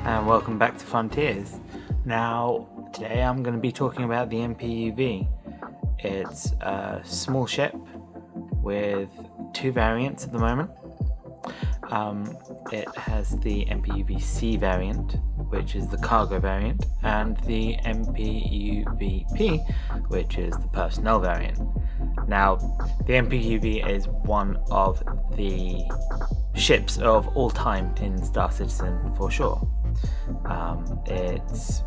and welcome back to Frontiers. Now, today I'm going to be talking about the MPUV. It's a small ship with two variants at the moment. It has the MPUV-C variant, which is the cargo variant, and the MPUV-P, which is the personnel variant. Now, the MPUV is one of the ships of all time in Star Citizen for sure. It's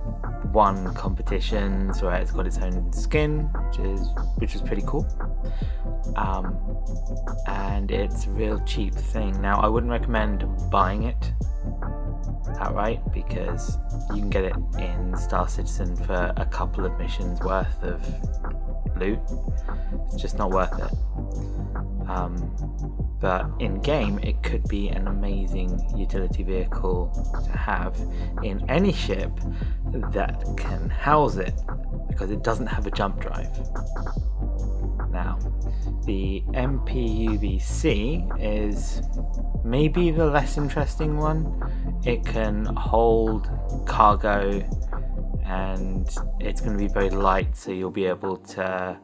won competitions where it's got its own skin, which is pretty cool. And it's a real cheap thing. Now, I wouldn't recommend buying it outright because you can get it in Star Citizen for a couple of missions worth of loot. It's just not worth it. But in game, it could be an amazing utility vehicle to have in any ship that can house it, because it doesn't have a jump drive. Now, the MPUV-C is maybe the less interesting one. It can hold cargo and it's going to be very light, so you'll be able to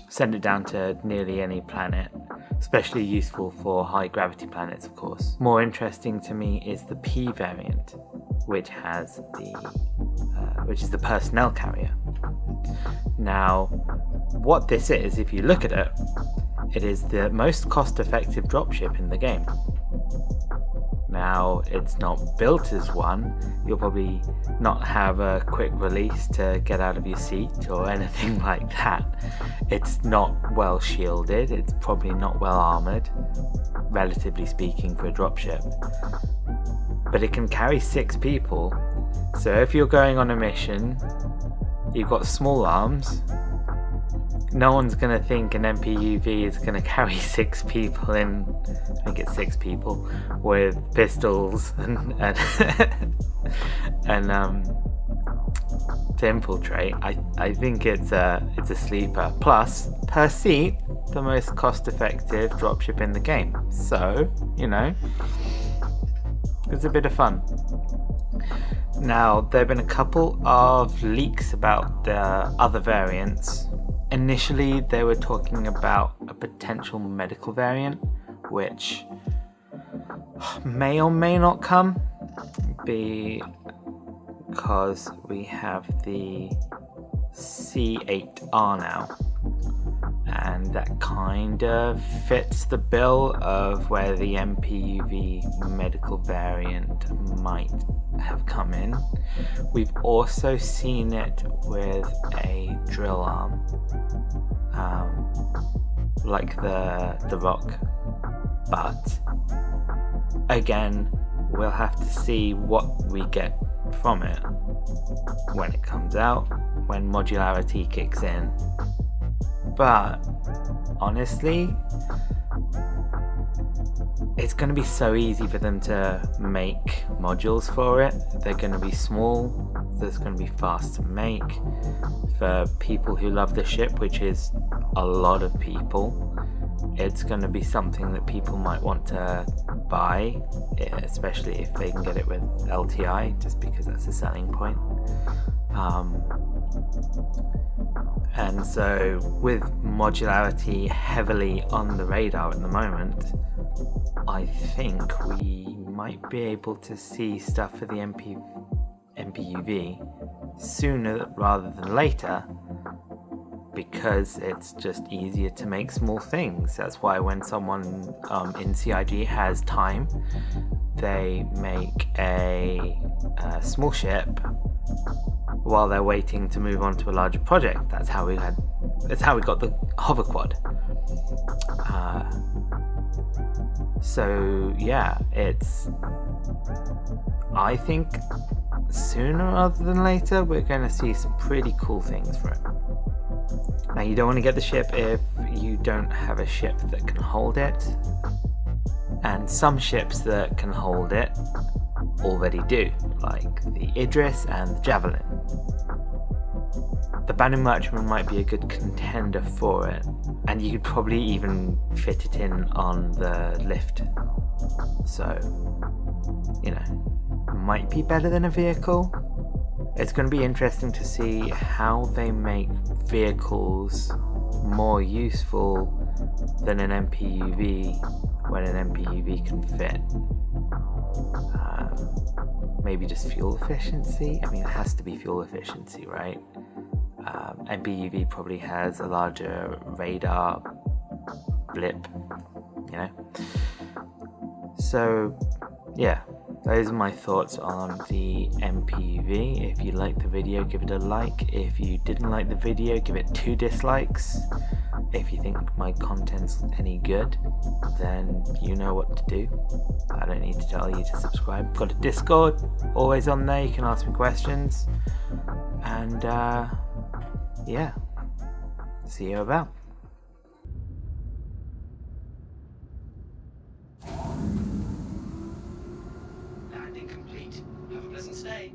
send it down to nearly any planet, especially useful for high gravity planets, of course. More interesting to me is the P variant, which is the personnel carrier. Now, what this is, if you look at it, it is the most cost-effective dropship in the game. Now, it's not built as one. You'll probably not have a quick release to get out of your seat or anything like that. It's not well shielded. It's probably not well armored, relatively speaking, for a dropship. But it can carry 6 people. So if you're going on a mission, you've got small arms, no one's going to think an MPUV is going to carry 6 people in, I think it's 6 people, with pistols and to infiltrate. I think it's a sleeper. Plus, per seat, the most cost-effective dropship in the game. So, it's a bit of fun. Now, there have been a couple of leaks about the other variants. Initially, they were talking about a potential medical variant, which may or may not come, because we have the C8R now, and that kind of fits the bill of where the MPUV medical variant might have come in. We've also seen it with a drill arm, like the Rock, but again, we'll have to see what we get from it when it comes out, when modularity kicks in. But honestly, it's going to be so easy for them to make modules for it. They're going to be small, so it's going to be fast to make. For people who love the ship, which is a lot of people, it's going to be something that people might want to buy, especially if they can get it with LTI, just because that's a selling point. And so, with modularity heavily on the radar at the moment, I think we might be able to see stuff for the MPUV sooner rather than later, because it's just easier to make small things. That's why when someone in CIG has time, they make a small ship while they're waiting to move on to a larger project. That's how we got the hover quad. So yeah, I think sooner rather than later we're going to see some pretty cool things for it. Now, you don't want to get the ship if you don't have a ship that can hold it, and some ships that can hold it already do, like the Idris and the Javelin. The Banu Merchantman might be a good contender for it, and you could probably even fit it in on the lift. So, might be better than a vehicle. It's going to be interesting to see how they make vehicles more useful than an MPUV when an MPUV can fit. Maybe just fuel efficiency. I mean, it has to be fuel efficiency, right? MPUV probably has a larger radar blip, you know? So, yeah, those are my thoughts on the MPUV. If you liked the video, give it a like. If you didn't like the video, give it 2 dislikes. If you think my content's any good, then you know what to do. I don't need to tell you to subscribe. Got a Discord, always on there. You can ask me questions. And yeah, see you about. Landing complete. Have a pleasant stay.